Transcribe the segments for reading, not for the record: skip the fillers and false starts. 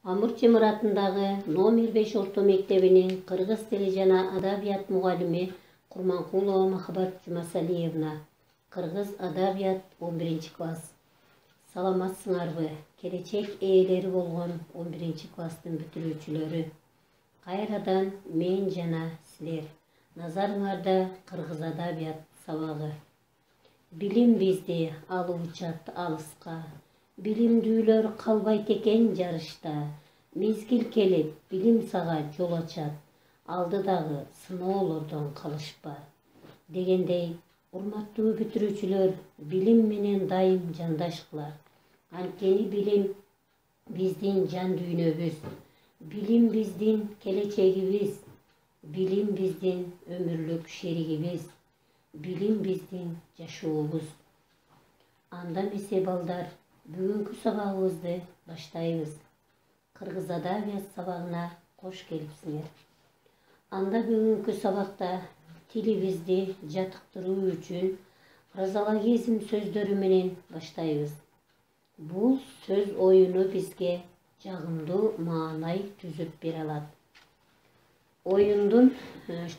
Амурчи Муратындагы номер 5 орто мектебинин кыргыз тили жана адабият мугалими Курманкулова Махабат Жумасалиевна, кыргыз адабият 11 класс. Саламатсыңарбы? Келечек ээлери болгон 11 класстын бүтүрүүчүлөрү. Кайрадан мен жана силер. Назарыңарда кыргыз адабият сабагы. Билим бизди алып учат алыска. Билимдүүлөр калбайт экен жарышта. Мезгил келип, билим сага жол ачат. Алдыдагы сыноолордон калышпа. Дегендей, урматтуу бүтүрүүчүлөр, билим менен дайым жандашкылар. Анткени билим биздин жан дүйнөбүз. Билим биздин келечегибиз. Билим биздин өмүрлүк шеригибиз. Билим биздин жашообуз. Анда эмесе балдар, бүгүнкү сабагыбызды баштайбыз. Кыргыз адабият сабагына кош келипсиңер. Анда бүгүнкү сабакта тилибизди жатыктыруу үчүн фразеологизм сөздөрү менен баштайбыз. Бул сөз оюну бизге жагымдуу маанай түзүп бере алат. Оюндун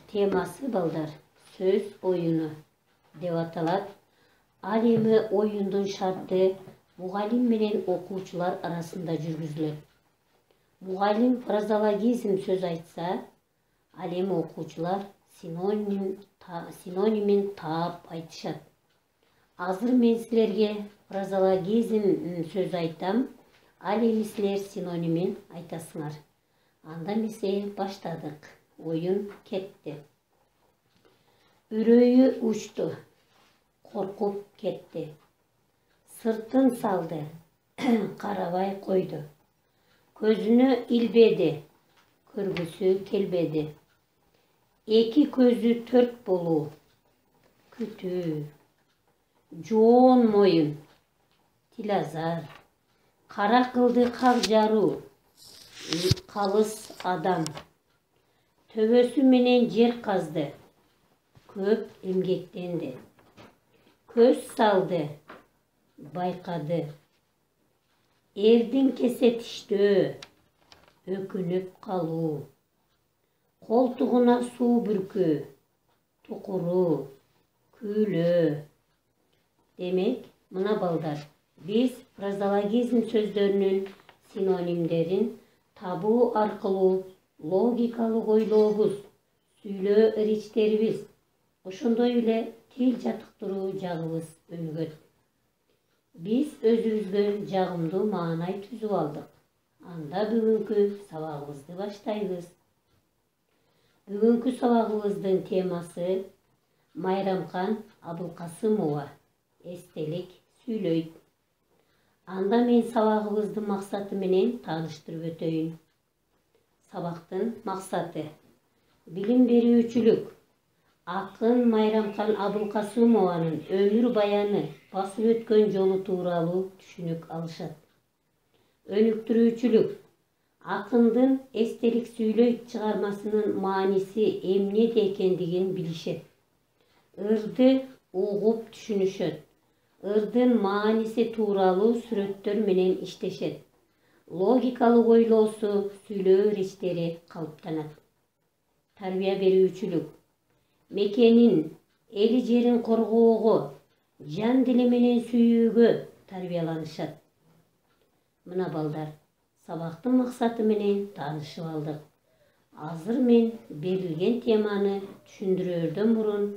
темасы балдар сөз оюну деп аталат. Ал эми оюндун шарты мугалим менен окуучулар арасында жүргүзүлөт. Мугалим фразеологизм сөз айтса, ал эми окуучулар синонимин таап айтышат. Азыр мен силерге фразеологизм сөз айтам, ал эми силер синонимин айтасыңар. Анда эмесе баштадык. Оюн кетти. Үрөйү учту. Коркуп кетти. Сыртын салды. Карабай койду. Көзүнө илбеди. Көргүсү келбеди. Эки көзү төрт болуу. Күтүү. Жоон моюн. Тилазар. Кара кылды как жаруу. Калыс адам. Төбөсү менен жер казды. Көп эмгектенди. Көз салды. Байкады. Эрдин кесетиштөө. Өкүнүп калуу. Колтугуна суу бүркүү. Тукуруу. Күлөө. Демек, мына балдар, биз фразеологизм сөздөрүнүн синонимдерин табуу аркылуу логикалык ойлообуз, сүйлөө ыричтерибиз, ошондой эле тил жатыктыруу жагыбыз өнүгөт. Биз өзүбүзгө жагымдуу маанай түзүп алдык. Анда бүгүнкү сабагыбызды баштайбыз. Бүгүнкү сабагыбыздын темасы Майрамкан Абылкасымова эстелик сүйлөйт. Анда мен сабагыбыздын максаты менен тааныштырып өтөйүн. Сабактын максаты билим берүүчүлүк. Акын Майрамкан Абылкасымованын өмүр баяны, басып өткөн жолу тууралуу түшүнүк алышат. Өнүктүрүүчүлүк. Акындын эстелик сүйлөйт чыгармасынын мааниси эмнеде экендигин билишет. Ырды угуп түшүнүшөт. Ырдын мааниси тууралуу сүрөттөр менен иштешет. Логикалык ойлоосу, сүйлөө ыричтери калыптанат. Тарбия берүүчүлүк. Мекенин, эли жерин коргоого, жан дили менен сүйүүгө тарбияланышат. Мына балдар, сабактын максаты менен таанышып алдык. Азыр мен берилген теманы түшүндүрөрдөн мурун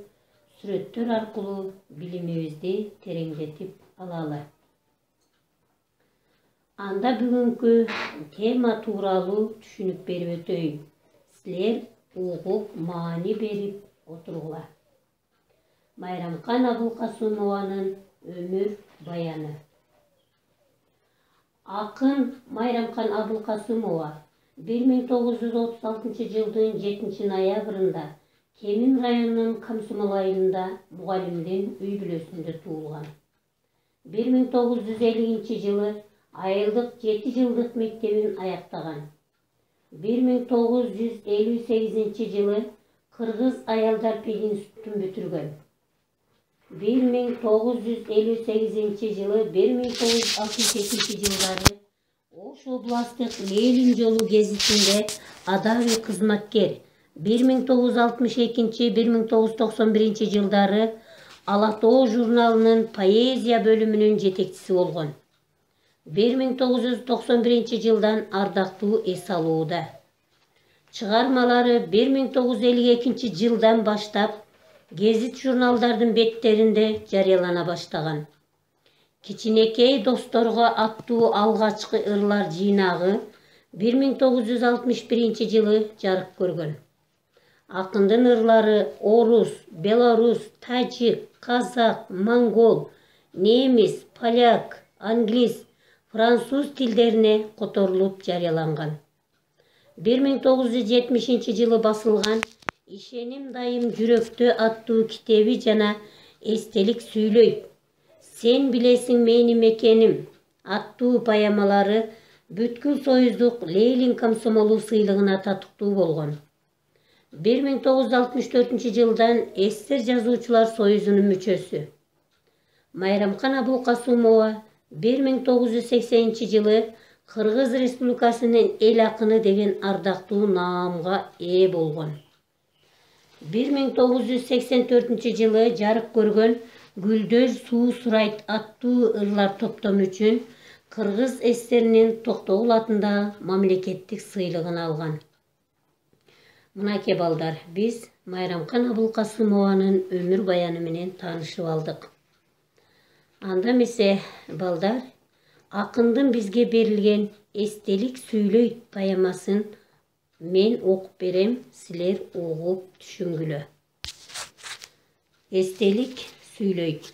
сүрөттөр аркылуу билимибизди тереңдетип алалы. Анда бүгүнкү тема тууралуу түшүнүк берип өтөйүн. Силер угуп маани берип отургула. Майрамкан Абылкасымованын өмүр баяны. Акын Майрамкан Абылкасымова 1936 жылдын 7 ноябрында Кемин районунун Комсомол айылында мугалимдин үй бүлөсүндө туулган. 1950 жылы айылдык 7 жылдык мектебин аяктаган. 1958 жылы Кыргыз аялдар пединститутун бүтүргөн. 1958 жылы 1962 жылдары Ош областық Лейлин жолу гезитинде адави кызматкер 1962-1991 жылдары Алатоо журналынын поэзия бөлүмүнүн жетекчиси болгон. 1991 жылдан ардактуу эс алууда. Чыгармалары 1952 жылдан баштап гезит журналдардын беттеринде жарыялана баштаган. Кичинекей досторго аттуу алгачкы ырлар жыйнагы 1961 жылы жарык көргөн. Акындын ырлары орус, белорус, тажик, казак, монгол, немис, поляк, англис, француз тилдерине которулуп жарыяланган. 1970 жылы басылган «Ишеним дайым жүрөктө» аттуу китеби жана «Эстелик сүйлөйт», «Сен билесиң менин экеним» аттуу поэмалары бүткүл союздук Лейлин комсомолу сыйлыгына татыктуу болгон. 1964 жылдан Эстер жазуучулар союзунун мүчөсү. Майрамкан Абулкасымова 1980 жылы Кыргыз Республикасынын эл акыны деген ардактуу наамга ээ болгон. 1984 жылы жарык көргөн «Гүлдөр суу сурайт» аттуу ырлар топтому үчүн Кыргыз эстеринин Токтогул атындагы мамлекеттик сыйлыгын алган. Мынакей балдар, биз Майрамкан Абулкасымованын өмүр баяны менен таанышып алдык. Анда эмесе балдар, акындын бизге берилген «Эстелик сүйлөйт» поэмасын мен окуп берем, силер угуп түшүнгүлө. Эстелик сүйлөйт.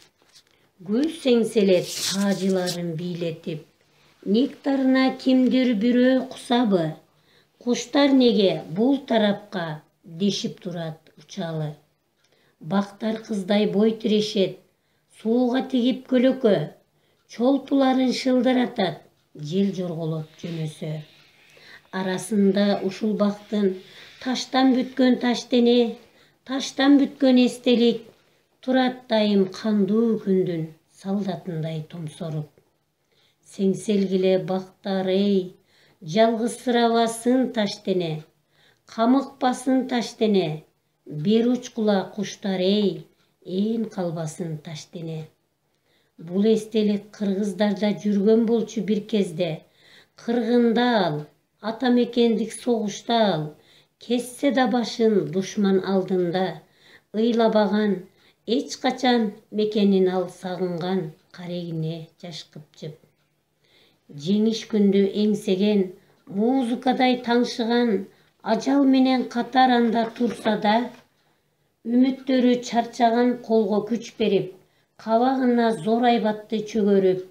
Гүл сеңселет таажыларын бийлетип, нектарына кимдир бирөө кусабы, куштар неге бул тарапка дешип турат учалы. Бактар кыздай бой тирешет, сууга тигип көлөкө, чолпуларын шылдыратат, жел жорголоп жөнөсө. Арасында ушул бактын таштан бүткөн таштене, таштан бүткөн эстелик, турат дайым кандуу күндүн салдатындай томсоруп. Сеңселгиле бактар эй, жалгызсырабасын таштене, камыкпасын таштене, бир учкула куштар эй, ээн калбасын таштене. Бул эстелик кыргыздарда жүргөн болчу бир кезде, кыргында ал, ата мекендик согушта ал, кессе да башын душман алдында, ыйлабаган, эч качан мекенин ал сагынган, карегине жаш кыпчып. Жеңиш күндү эңсеген, музыкадай таңшыган, ажал менен катар анда турса да, үмүттөрү чарчаган колго күч берип, кабагына зор айбатты чөгөрүп,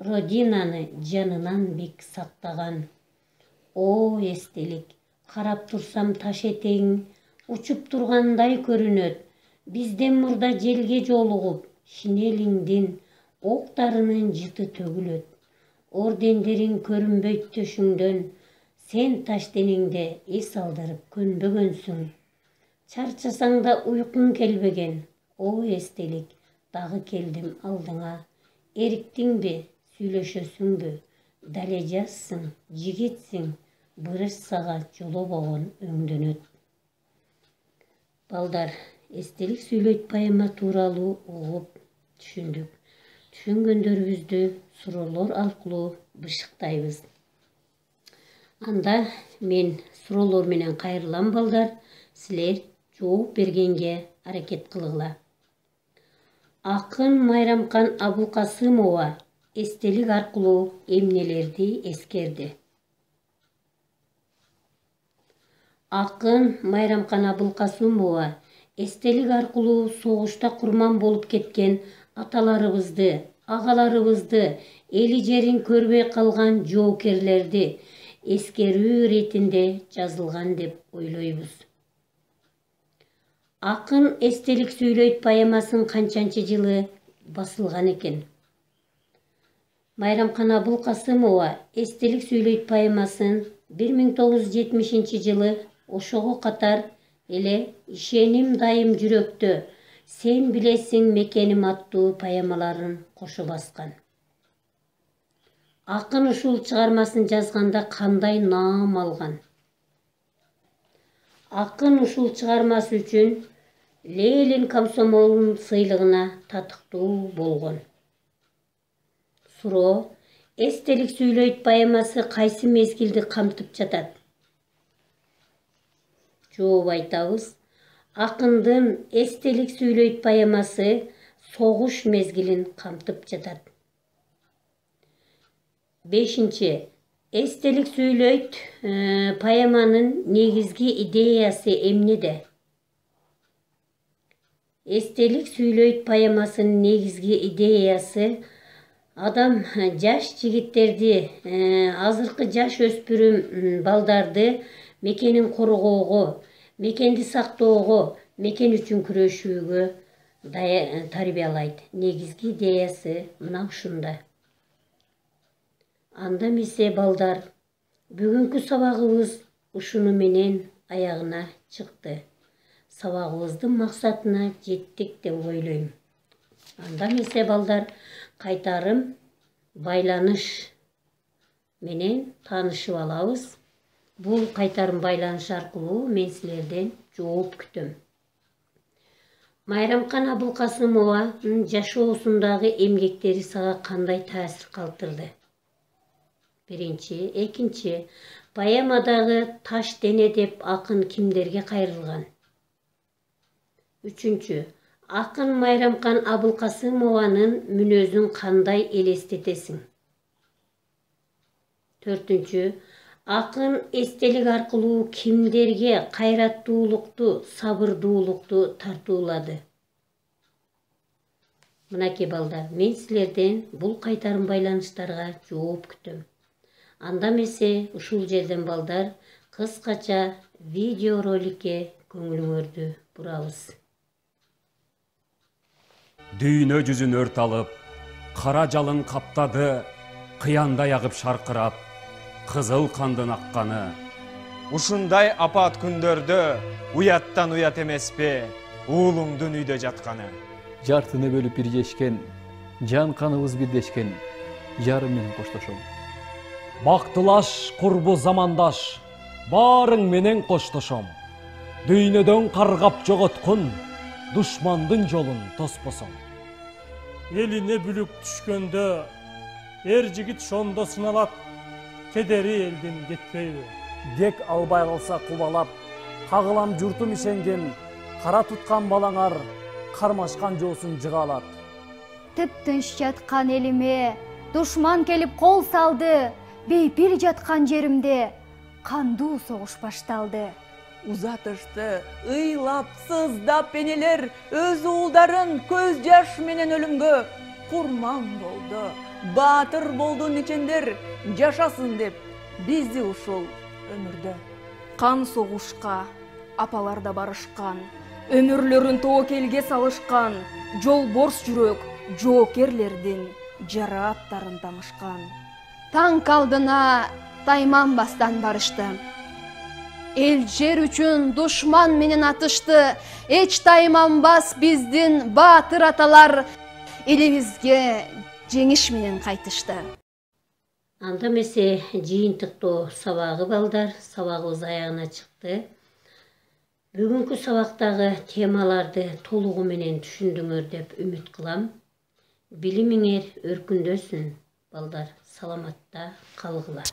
родинаны жанынан бек сактаган. О, эстелик, карап турсам таш этегиң учуп тургандай көрүнөт, бизден мурда желге жолугуп, шинелиңдин октарынын жыты төгүлөт. Ордендериң көрүнбөйт төшүңдөн, сен таштенеңде эс алдырып көнбөгөнсүң. Чарчасаң да уйкуң келбеген, о эстелик, дагы келдим алдыңа. Эриктиңби, сүйлөшөсүңбү, дале жазсың, жигитсиң, бырыш сага жолобогон өңдөнөт. Балдар, «Эстелик сүйлөйт» поэма тууралуу угуп түшүндүк. Түшүнгөндөрүбүздү суроолор аркылуу бышыктайбыз. Анда мен суроолор менен кайрылам балдар, силер жооп бергенге аракет кылгыла. Акын Майрамкан Абулкасымова эстелик аркылуу эмнелерди эскерди? Акын Майрамкан Абулкасымова эстелик аркылуу согушта курман болуп кеткен аталарыбызды, агаларыбызды, эли жерин көрбөй калган жоокерлерди эскерүү иретинде жазылган деп ойлойбуз. Акын «Эстелик сүйлөйт» поэмасын канчанчы жылы басылган экен? Майрамкан Абулкасымова «Эстелик сүйлөйт» поэмасын 1970 жылы ошого катар эле «Ишеним дайым жүрөктө», «Сен билесиң мекеним» аттуу поэмаларын кошо баскан. Акын ушул чыгармасын жазганда кандай наам алган? Акын ушул чыгармасы үчүн Ленин комсомолунун сыйлыгына татыктуу болгон. Суроо: Эстелик сүйлөйт поэмасы кайсы мезгилди камтып жатат? Жооп айтабыз. Акындын Эстелик сүйлөйт поэмасы согуш мезгилин камтып жатат. 5. Эстелик сүйлөйт поэманын негизги идеясы эмнеде? Эстелик сүйлөйт поэмасынын негизги идеясы адам жаш жигиттерди, азыркы жаш өспүрүм балдарды мекенин коргоого, мекенди сактоого, мекен үчүн күрөшүүгө тарбиялайт. Негизги идеясы мына ушунда. Анда эмесе балдар, бүгүнкү сабагыбыз ушуну менен аягына чыкты. Сабагыбыздын максатына жеттик деп ойлойм. Анда эмесе балдар, кайтарым байланыш менен таанышып алабыз. Бул кайтарым байланыш аркылуу мен силерден жооп күтөм. Майрамкан Абылкасымованын жашоосундагы эмгектери сага кандай таасир калтырды? 1. 2. Поэмадагы таш дене деп акын кимдерге кайрылган? 3. Акын Майрамкан Абылкасымованын мүнөзүн кандай элестетесиң? 4. Акын эстелик аркылуу кимдерге кайраттуулукту, сабырдуулукту тартуулады? Мынакей балдар, мен силерден бул кайтарым байланыштарга жооп күтөм. Анда эмесе ушул жерден балдар кыскача видео роликке көңүлүңөрдү бурабыз. Дүйнө жүзүн өрт алып, кара жалын каптады, кыяндай агып шаркырап, кызыл кандын акканы. Ушундай апат күндөрдө уяттан уят эмеспи уулуңдун үйдө жатканы. Жартыны бөлүп бирдешкен, жан каныбыз бирдешкен, жарым менен коштошом. Бактылаш, курбу замандаш, баарың менен коштошом. Дүйнөдөн каргап жоготкун, душмандын жолун тоспосом. Элине бүлүк түшкөндө, жигит шондо сыналат, кедери элдин кетпейби. Дек албай калса кубалап, кагылам журтум ишенген, кара туткан балаңар, кармашкан жоосун жыгалат. Тып-тынч жаткан элиме, душман келип кол салды, бейпил жаткан жеримде кандуу согуш башталды. Узатышты, ыйлап, сыздап энелер өз уулдарын көз жаш менен өлүмгө курман болду. Баатыр болду нечендер, жашасын деп бизди ушул өмүрдө. Кан согушка апалар да барышкан, өмүрлөрүн тоокелге салышкан, жолборс жүрөк жоокерлердин жара аттарын тамышкан. Танк алдына тайманбастан барышты. Эл жер үчүн душман менен атышты. Эч тайманбас биздин баатыр аталар элибизге жеңиш менен кайтышты. Анда эмесе жыйынтыктоо сабагы балдар, сабагыбыз аягына чыкты. Бүгүнкү сабактагы темаларды толугу менен түшүндүңөр деп үмүт кылам. Билимиңер өркүндөсүн балдар, саламатта калгыла.